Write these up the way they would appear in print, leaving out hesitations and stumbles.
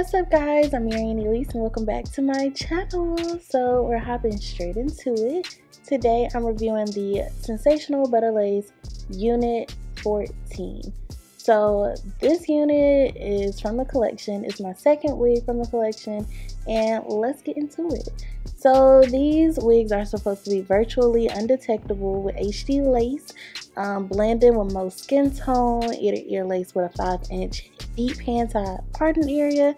What's up guys, I'm Marianne Elise and welcome back to my channel. So we're hopping straight into it. Today I'm reviewing the Sensational Butta Lace Unit 14. So this unit is from the collection. It's my second wig from the collection and let's get into it. So these wigs are supposed to be virtually undetectable with HD lace, blended with most skin tone, ear to ear lace with a 5-inch deep hand tie parting area,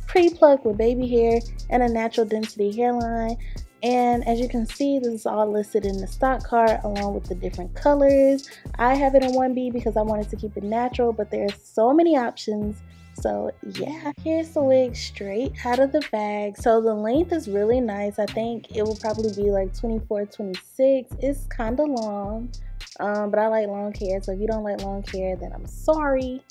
pre-plucked with baby hair, and a natural density hairline. And as you can see, this is all listed in the stock card along with the different colors. I have it in 1B because I wanted to keep it natural, but there's so many options. So yeah, here's the wig straight out of the bag. So the length is really nice. I think it will probably be like 24, 26. It's kind of long, but I like long hair. So if you don't like long hair, then I'm sorry.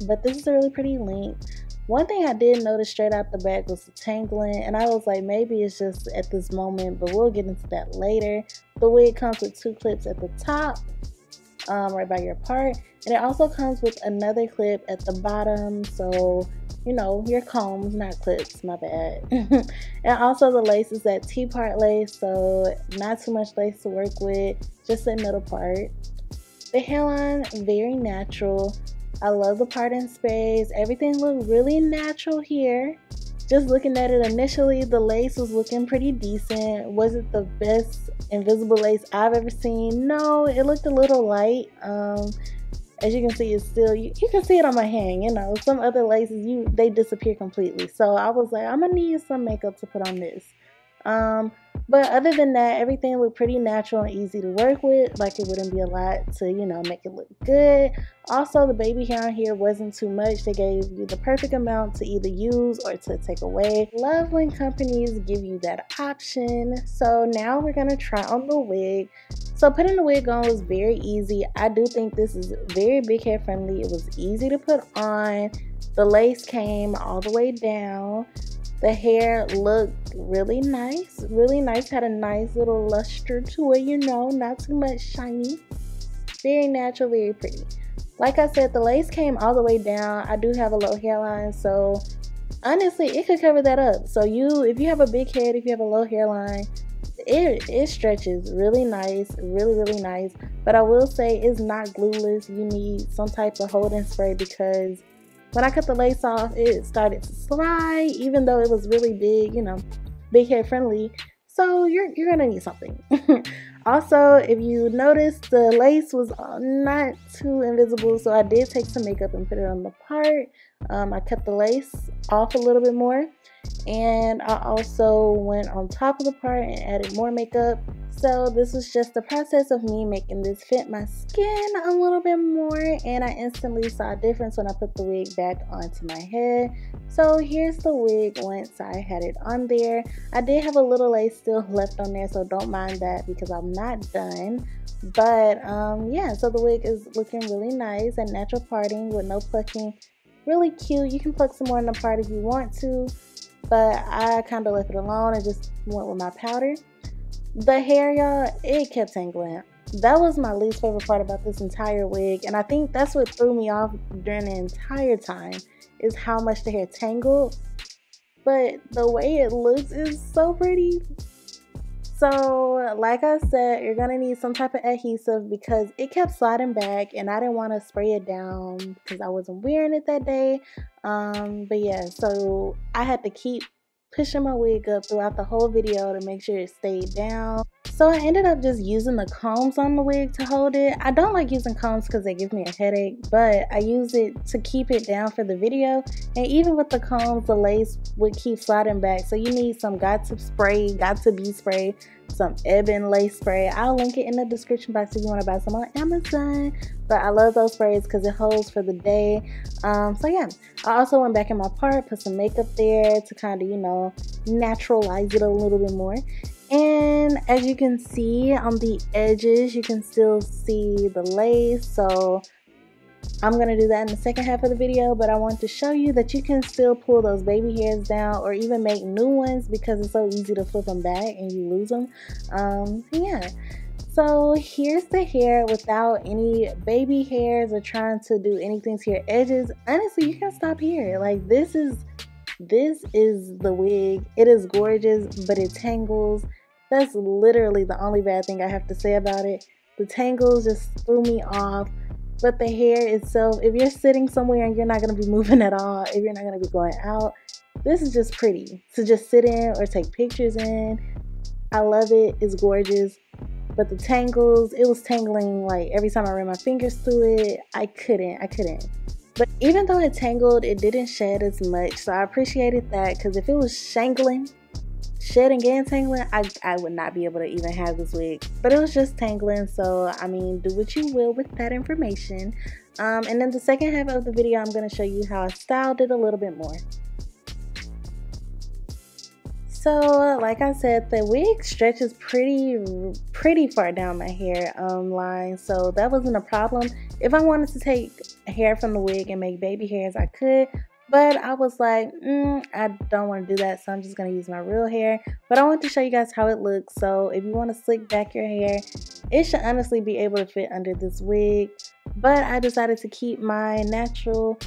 But this is a really pretty length. One thing I did notice straight out the back was the tangling, and I was like, maybe it's just at this moment, but we'll get into that later. The wig comes with 2 clips at the top, right by your part, and it also comes with another clip at the bottom, so you know, your combs, not clips, my bad. And also the lace is that T-part lace, so not too much lace to work with, just the middle part. The hairline, very natural. I love the parting space. Everything looked really natural here. Just looking at it initially, the lace was looking pretty decent. Was it the best invisible lace I've ever seen? No, it looked a little light. As you can see, it's still, you can see it on my hand. You know, some other laces, they disappear completely. So I was like, I'm gonna need some makeup to put on this. But other than that, everything looked pretty natural and easy to work with. Like it wouldn't be a lot to, you know, make it look good. Also, the baby hair on here wasn't too much. They gave you the perfect amount to either use or to take away. Love when companies give you that option. So now we're gonna try on the wig. So putting the wig on was very easy. I do think this is very big hair friendly. It was easy to put on. The lace came all the way down. The hair looked really nice, had a nice little luster to it, you know, not too much shiny. Very natural, very pretty. Like I said, the lace came all the way down. I do have a low hairline, so honestly, it could cover that up. So if you have a big head, if you have a low hairline, it stretches really nice, really nice. But I will say it's not glueless. You need some type of holding spray because when I cut the lace off, it started to slide, even though it was really big, you know, big hair friendly. So you're gonna need something. Also, if you notice, the lace was not too invisible, so I did take some makeup and put it on the part. I cut the lace off a little bit more, and I also went on top of the part and added more makeup. So this was just the process of me making this fit my skin a little bit more, and I instantly saw a difference when I put the wig back onto my head. So here's the wig once I had it on there. I did have a little lace still left on there, so don't mind that because I'm not done. But yeah, so the wig is looking really nice and natural parting with no plucking. Really cute. You can pluck some more in the part if you want to, but I kind of left it alone and just went with my powder. The hair, y'all, it kept tangling. That was my least favorite part about this entire wig, and I think that's what threw me off during the entire time, is how much the hair tangled. But the way it looks is so pretty. So like I said, you're gonna need some type of adhesive because it kept sliding back and I didn't want to spray it down because I wasn't wearing it that day. But yeah, so I had to keep pushing my wig up throughout the whole video to make sure it stayed down. So I ended up just using the combs on the wig to hold it. I don't like using combs because they give me a headache, but I use it to keep it down for the video. And even with the combs, the lace would keep sliding back. So you need some got to be spray, some Ebon lace spray. I'll link it in the description box if you want to buy some on Amazon. But I love those sprays because it holds for the day. So yeah, I also went back in my part, put some makeup there to kind of, you know, naturalize it a little bit more. And as you can see on the edges, you can still see the lace. So I'm going to do that in the second half of the video, but I want to show you that you can still pull those baby hairs down or even make new ones because it's so easy to flip them back and you lose them. Yeah. So here's the hair without any baby hairs or trying to do anything to your edges. Honestly, you can stop here. Like, this is This is the wig. It is gorgeous, but it tangles. That's literally the only bad thing I have to say about it. The tangles just threw me off. But the hair itself, if you're sitting somewhere and you're not going to be moving at all, if you're not going to be going out, this is just pretty to just sit in or take pictures in. I love it. It's gorgeous. But the tangles, it was tangling like every time I ran my fingers through it. I couldn't. But even though it tangled, it didn't shed as much. So I appreciated that, because if it was shedding and tangling, I would not be able to even have this wig. But it was just tangling, so I mean, do what you will with that information. And then the second half of the video, I'm going to show you how I styled it a little bit more. So like I said, the wig stretches pretty far down my hair line, so that wasn't a problem. If I wanted to take hair from the wig and make baby hairs, I could. But I was like, I don't want to do that, so I'm just going to use my real hair. But I want to show you guys how it looks. So if you want to slick back your hair, it should honestly be able to fit under this wig. But I decided to keep my natural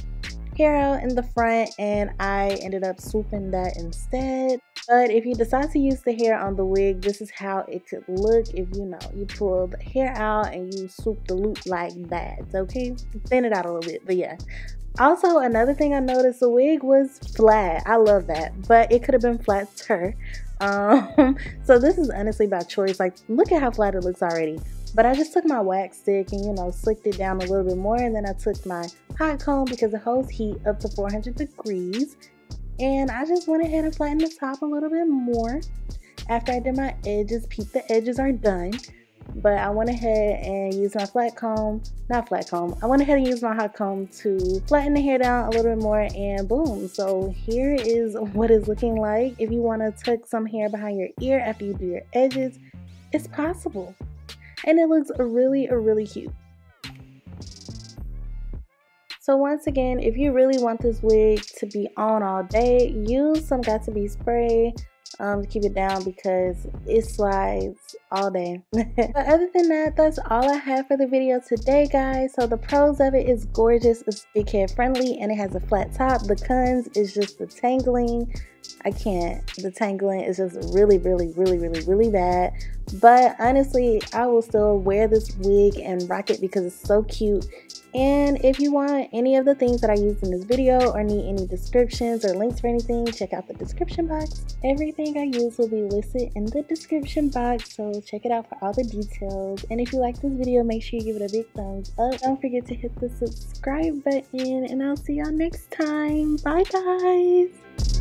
hair out in the front, and I ended up swooping that instead. But if you decide to use the hair on the wig, this is how it could look if you pull the hair out and you swoop the loop like that, okay? Thin it out a little bit, but yeah. Also, another thing I noticed, the wig was flat. I love that, but it could have been flatter. So this is honestly by choice. Like, look at how flat it looks already. But I just took my wax stick and, slicked it down a little bit more. And then I took my hot comb, because it holds heat up to 400 degrees. And I just went ahead and flattened the top a little bit more. After I did my edges, peep, the edges are done. But I went ahead and used my I went ahead and used my hot comb to flatten the hair down a little bit more, and boom. So here is what it's looking like. If you want to tuck some hair behind your ear after you do your edges, it's possible. And it looks really cute. So once again, if you really want this wig to be on all day, use some Got2b spray to keep it down, because it slides all day. But other than that, that's all I have for the video today, guys. So the pros of it is gorgeous, it's big head friendly, and it has a flat top. The cons is just the tangling. I can't. The tangling is just really bad. But honestly, I will still wear this wig and rock it because it's so cute. And if you want any of the things that I used in this video, or need any descriptions or links for anything, check out the description box. Everything I use will be listed in the description box, so check it out for all the details. And if you like this video, make sure you give it a big thumbs up. Don't forget to hit the subscribe button, and I'll see y'all next time. Bye, guys.